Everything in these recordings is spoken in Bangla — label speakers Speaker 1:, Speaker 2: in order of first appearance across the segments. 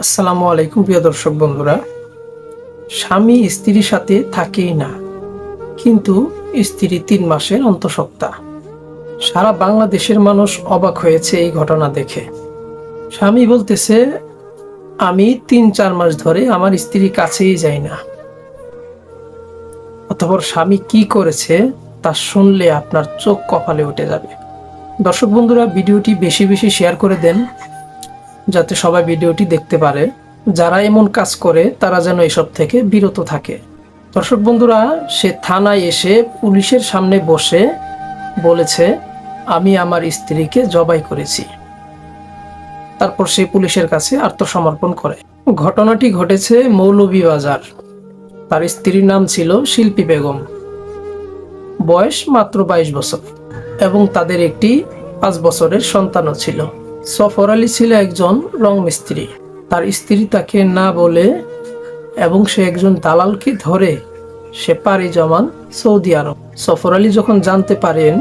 Speaker 1: আসসালামু আলাইকুম প্রিয় দর্শক বন্ধুরা। স্বামী স্ত্রীর সাথে থাকেই না, কিন্তু স্ত্রী 3 মাসের অন্তঃসত্ত্বা। সারা বাংলাদেশের মানুষ অবাক হয়েছে এই ঘটনা দেখে। স্বামী বলতেছে, আমি 3-4 মাস ধরে আমার স্ত্রীর কাছেই যাই না। অতঃপর স্বামী কি করেছে তা শুনলে আপনার চোখ কপালে উঠে যাবে। দর্শক বন্ধুরা, ভিডিওটি বেশি বেশি শেয়ার করে দেন, যাতে সবাই ভিডিওটি দেখতে পারে। যারা এমন কাজ করে তারা যেন এসব থেকে বিরত থাকে। দর্শক বন্ধুরা, সে থানায় এসে পুলিশের সামনে বসে বলেছে, আমি আমার স্ত্রীকে জবাই করেছি। তারপর সে পুলিশের কাছে আত্মসমর্পণ করে। ঘটনাটি ঘটেছে মৌলভীবাজার। তার স্ত্রীর নাম ছিল শিল্পী বেগম, বয়স মাত্র 22 বছর, এবং তাদের একটি 5 বছরের সন্তানও ছিল। সফর আলী ছিল একজন রং মিস্ত্রি। তার স্ত্রী তাকে না বলে এবং সে একজন দালালকে ধরে সে পাড়ি জমান সৌদি আরব। সফর আলী যখন জানতে পারেন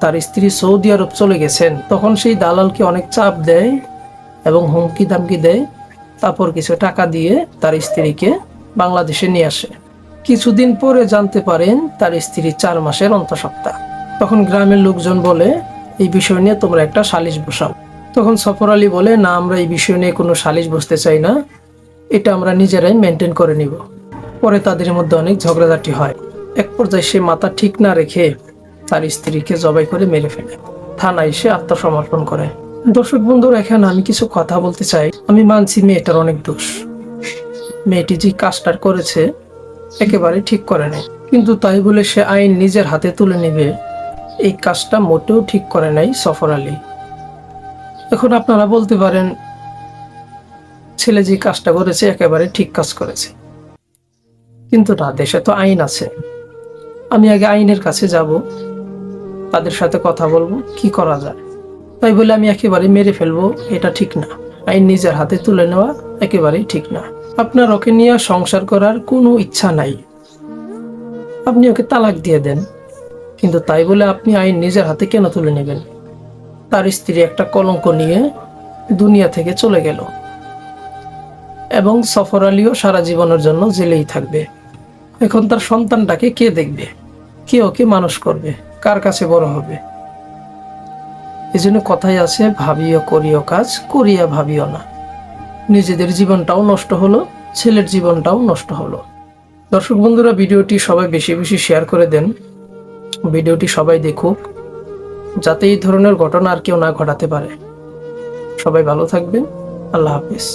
Speaker 1: তার স্ত্রী সৌদি আরব চলে গেছেন, তখন সেই দালালকে অনেক চাপ দেয় এবং হুমকি দামকি দেয়। তারপর কিছু টাকা দিয়ে তার স্ত্রীকে বাংলাদেশে নিয়ে আসে। কিছুদিন পরে জানতে পারেন তার স্ত্রী 4 মাসের অন্তঃসত্ত্বা। তখন গ্রামের লোকজন বলে, এই বিষয় নিয়ে তোমরা একটা সালিশ বসাও। তখন সফর আলী বলে, না, আমরা এই বিষয় নিয়ে কোনো সালিশ বসতে চাই না, এটা আমরা নিজেরাই মেনটেন করে নিব। পরে তাদের মধ্যে অনেক ঝগড়াঝাটি হয়। এক পর্যায়ে সে মাথা ঠিক না রেখে তার স্ত্রীকে জবাই করে মেরে ফেলে। থানায় এসে আত্মসমর্পণ করে। দর্শক বন্ধুরা, এখানে আমি কিছু কথা বলতে চাই। আমি মানছি মেয়েটার অনেক দোষ। মেয়েটি যে কাজটা করেছে একেবারে ঠিক করে নাই, কিন্তু তাই বলে সে আইন নিজের হাতে তুলে নেবে, এই কাজটা মোটেও ঠিক করে নাই সফর আলী। এখন আপনারা বলতে পারেন, ছেলে যে কাজটা করেছে একেবারে ঠিক কাজ করেছে, কিন্তু না, দেশে তো আইন আছে। আমি আগে আইনের কাছে যাব, তাদের সাথে কথা বলবো কি করা যায়। তাই বলে আমি একেবারে মেরে ফেলবো, এটা ঠিক না। আইন নিজের হাতে তুলে নেওয়া একেবারেই ঠিক না। আপনার ওকে নিয়ে সংসার করার কোনো ইচ্ছা নাই, আপনি ওকে তালাক দিয়ে দেন, কিন্তু তাই বলে আপনি আইন নিজের হাতে কেন তুলে নেবেন? তার স্ত্রী একটা কলঙ্ক নিয়ে দুনিয়া থেকে চলে গেল, এবং সফর আলীও সারা জীবনের জন্য জেলেই থাকবে। এখন তার সন্তানটাকে কে দেখবে? কে ওকে মানুষ করবে? কার কাছে বড় হবে? এজন্য কথাই আছে, ভাবিও করিও কাজ, করিয়া ভাবিও না। নিজেদের জীবনটাও নষ্ট হলো, ছেলের জীবনটাও নষ্ট হলো। দর্শক বন্ধুরা, ভিডিওটি সবাই বেশি বেশি শেয়ার করে দেন, ভিডিওটি সবাই দেখুক, যাতে এই ধরনের ঘটনা আর কেউ না ঘটাতে পারে। সবাই ভালো থাকবেন। আল্লাহ হাফেজ।